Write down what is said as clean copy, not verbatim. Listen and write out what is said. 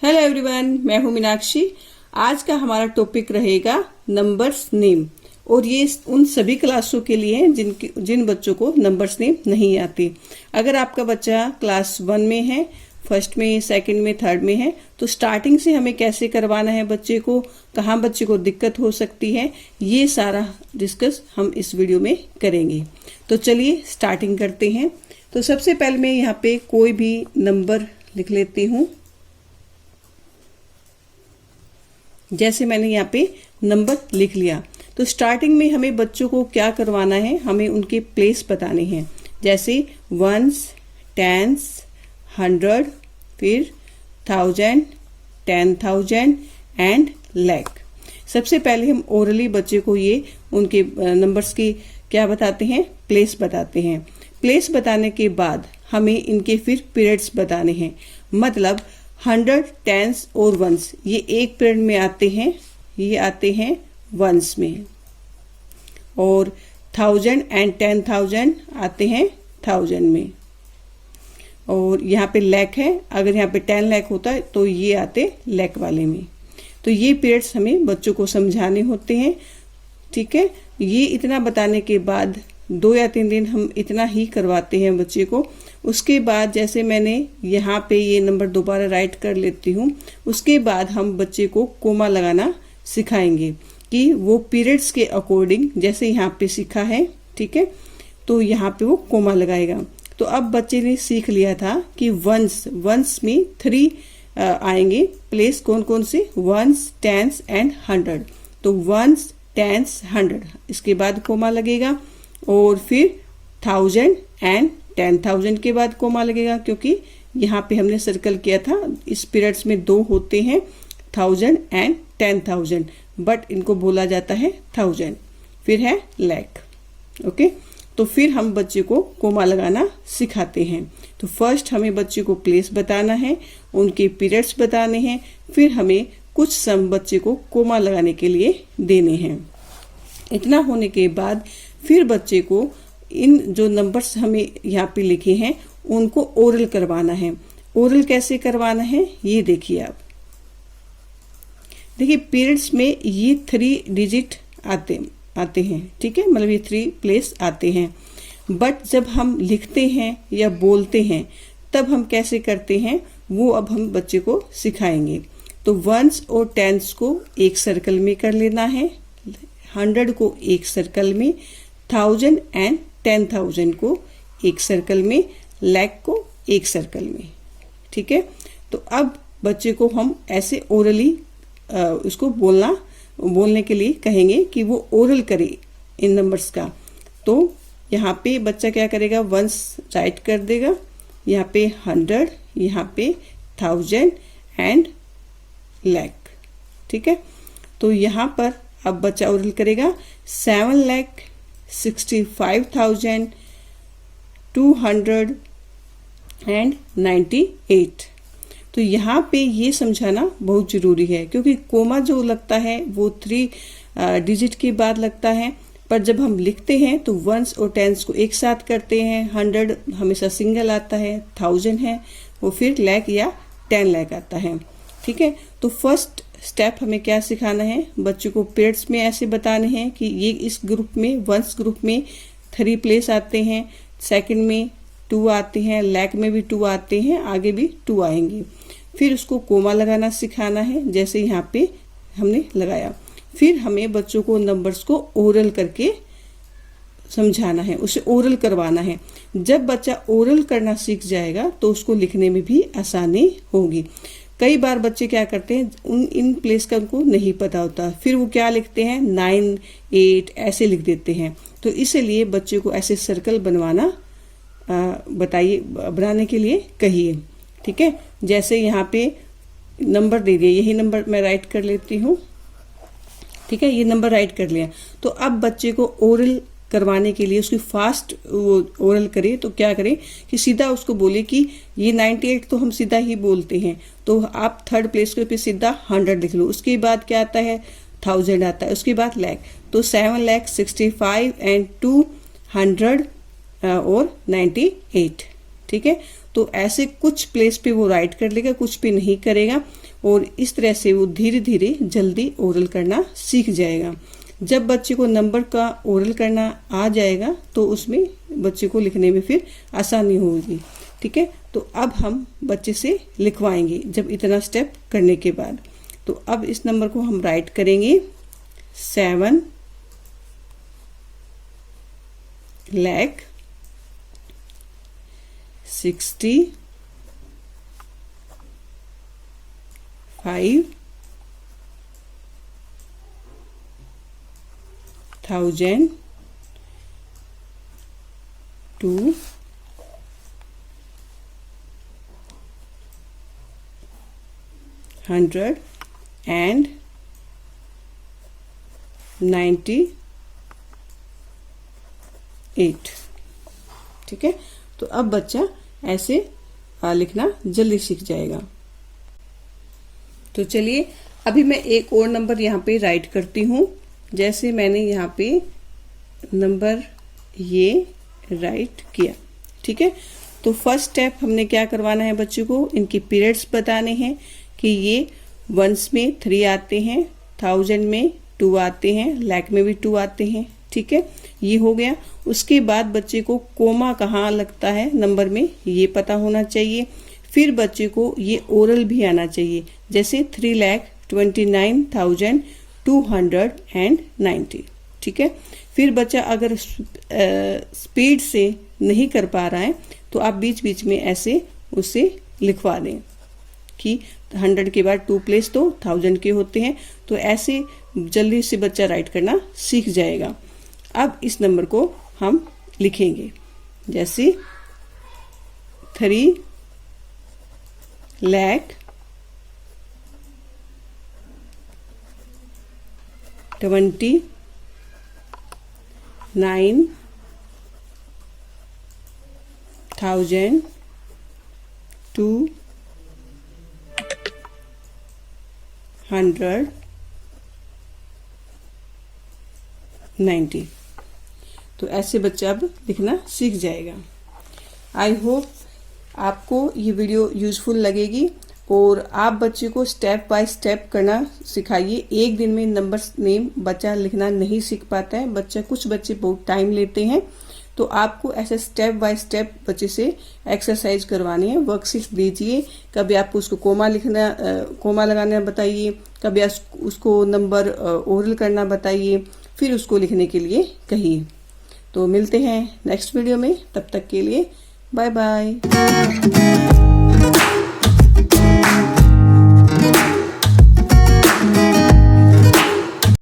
Hello everyone, मैं हूं मीनाक्षी। आज का हमारा टॉपिक रहेगा नंबर्स नेम, और ये उन सभी क्लासों के लिए है जिन बच्चों को नंबर्स नेम नहीं आती। अगर आपका बच्चा क्लास 1 में है, फर्स्ट में, सेकंड में, थर्ड में है, तो स्टार्टिंग से हमें कैसे करवाना है बच्चे को, कहाँ बच्चे को दिक्कत हो सकती है, ये सारा डिस्कस हम इस वीडियो में करेंगे। तो चलिए स्टार्टिंग करते हैं। तो सबसे पहले मैं यहाँ पे कोई भी नंबर लिख लेती हूँ। जैसे मैंने यहाँ पे नंबर लिख लिया, तो स्टार्टिंग में हमें बच्चों को क्या करवाना है, हमें उनके प्लेस बताने हैं। जैसे वंस, टेंस, 100, फिर 1000, 10,000 एंड लाख। सबसे पहले हम ओरली बच्चे को ये उनके नंबर्स की क्या बताते हैं, प्लेस बताते हैं। प्लेस बताने के बाद हमें इनके फिर पीरियड्स बताने हैं। मतलब 100, टेंस और वंस ये एक पीरियड में आते हैं, ये आते हैं वंस में, और 1000 एंड 10,000 आते हैं 1000 में। और यहाँ पे लाख है, अगर यहाँ पे 10 लाख होता है तो ये आते लाख वाले में। तो ये पीरियड्स हमें बच्चों को समझाने होते हैं। ठीक है, ये इतना बताने के बाद 2 या 3 दिन हम इतना ही करवाते हैं बच्चे को। उसके बाद जैसे मैंने यहाँ पे ये नंबर दोबारा राइट कर लेती हूँ, उसके बाद हम बच्चे को कोमा लगाना सिखाएंगे कि वो पीरियड्स के अकॉर्डिंग, जैसे यहाँ पे सीखा है, ठीक है, तो यहाँ पे वो कोमा लगाएगा। तो अब बच्चे ने सीख लिया था कि वंस में 3 आएंगे प्लेस, कौन कौन से, वंस, टेंस एंड 100। तो वंस, टेंस, 100, इसके बाद कोमा लगेगा। और फिर 1000 एंड 10,000 के बाद कोमा लगेगा, क्योंकि यहाँ पे हमने सर्कल किया था, इस पीरियड्स में 2 होते हैं, 1000 एंड 10,000, बट इनको बोला जाता है 1000। फिर है लाख। ओके, तो फिर हम बच्चे को कोमा लगाना सिखाते हैं। तो फर्स्ट हमें बच्चे को प्लेस बताना है, उनके पीरियड्स बताने हैं, फिर हमें कुछ सम बच्चे को कोमा लगाने के लिए देने हैं। इतना होने के बाद फिर बच्चे को इन जो नंबर्स हमें यहाँ पे लिखे हैं उनको ओरल करवाना है। ओरल कैसे करवाना है ये देखिए आप। देखिए पीरियड्स में ये 3 डिजिट आते हैं, ठीक है, मतलब ये 3 प्लेस आते हैं। बट जब हम लिखते हैं या बोलते हैं तब हम कैसे करते हैं वो अब हम बच्चे को सिखाएंगे। तो वंस और टेंस को एक सर्कल में कर लेना है, 100 को एक सर्कल में, 1000 एंड 10,000 को एक सर्कल में, लाख को एक सर्कल में। ठीक है, तो अब बच्चे को हम ऐसे ओरली उसको बोलने के लिए कहेंगे कि वो ओरल करे इन नंबर्स का। तो यहाँ पे बच्चा क्या करेगा, वंस राइट कर देगा, यहाँ पे 100, यहाँ पे 1000 एंड लाख। ठीक है, तो यहाँ पर अब बच्चा ओरल करेगा 7,65,298। तो यहाँ पे ये समझाना बहुत ज़रूरी है, क्योंकि कोमा जो लगता है वो 3 डिजिट के बाद लगता है, पर जब हम लिखते हैं तो वंस और टेंस को एक साथ करते हैं। 100 हमेशा सिंगल आता है, 1000 है वो फिर लाख या 10 लाख आता है। ठीक है, तो फर्स्ट स्टेप हमें क्या सिखाना है, बच्चों को पीरियड्स में ऐसे बताने हैं कि ये इस ग्रुप में, वंस ग्रुप में 3 प्लेस आते हैं, सेकंड में 2 आते हैं, लाख में भी 2 आते हैं, आगे भी 2 आएंगे। फिर उसको कोमा लगाना सिखाना है, जैसे यहाँ पे हमने लगाया। फिर हमें बच्चों को नंबर्स को ओरल करके समझाना है, उसे ओरल करवाना है। जब बच्चा ओरल करना सीख जाएगा तो उसको लिखने में भी आसानी होगी। कई बार बच्चे क्या करते हैं, इन प्लेस का उनको नहीं पता होता, फिर वो क्या लिखते हैं, 9, 8 ऐसे लिख देते हैं। तो इसलिए बच्चे को ऐसे सर्कल बनवाना बनाने के लिए कहिए। ठीक है, जैसे यहाँ पे नंबर दे दिए, यही नंबर मैं राइट कर लेती हूँ। ठीक है, ये नंबर राइट कर लिया। तो अब बच्चे को ओरल करवाने के लिए उसकी फास्ट ओरल करे, तो क्या करें कि सीधा उसको बोले कि ये 98 तो हम सीधा ही बोलते हैं, तो आप थर्ड प्लेस के पे सीधा 100 लिख लो। उसके बाद क्या आता है, 1000 आता है, उसके बाद लाख। तो 7,65,000 एंड 200 और 98। ठीक है, तो ऐसे कुछ प्लेस पे वो राइट कर लेगा, कुछ पे नहीं करेगा। और इस तरह से वो धीरे धीरे जल्दी ओरल करना सीख जाएगा। जब बच्चे को नंबर का ओरल करना आ जाएगा तो उसमें बच्चे को लिखने में फिर आसानी होगी। ठीक है, तो अब हम बच्चे से लिखवाएंगे जब इतना स्टेप करने के बाद। तो अब इस नंबर को हम राइट करेंगे 7 लाख 65,000 298। ठीक है, तो अब बच्चा ऐसे लिखना जल्दी सीख जाएगा। तो चलिए अभी मैं एक और नंबर यहाँ पे राइट करती हूँ। जैसे मैंने यहाँ पे नंबर ये राइट किया। ठीक है, तो फर्स्ट स्टेप हमने क्या करवाना है, बच्चों को इनकी पीरियड्स बताने हैं कि ये वंस में 3 आते हैं, 1000 में 2 आते हैं, लाख में भी 2 आते हैं। ठीक है, ये हो गया। उसके बाद बच्चे को कोमा कहाँ लगता है नंबर में ये पता होना चाहिए। फिर बच्चे को ये ओरल भी आना चाहिए, जैसे 3,29,290। ठीक है, फिर बच्चा अगर स्पीड से नहीं कर पा रहा है तो आप बीच बीच में ऐसे उसे लिखवा दें कि 100 के बाद 2 प्लेस तो 1000 के होते हैं। तो ऐसे जल्दी से बच्चा राइट करना सीख जाएगा। अब इस नंबर को हम लिखेंगे, जैसे 3,29,290। तो ऐसे बच्चा अब लिखना सीख जाएगा। आई होप आपको ये वीडियो यूजफुल लगेगी और आप बच्चे को स्टेप बाय स्टेप करना सिखाइए। एक दिन में नंबर्स नेम बच्चा लिखना नहीं सीख पाता है, कुछ बच्चे बहुत टाइम लेते हैं। तो आपको ऐसे स्टेप बाय स्टेप बच्चे से एक्सरसाइज करवानी है। वर्कशीट दीजिए, कभी आपको उसको कोमा लगाना बताइए, कभी उसको नंबर ओरल करना बताइए, फिर उसको लिखने के लिए कहिए। तो मिलते हैं नेक्स्ट वीडियो में, तब तक के लिए बाय बाय।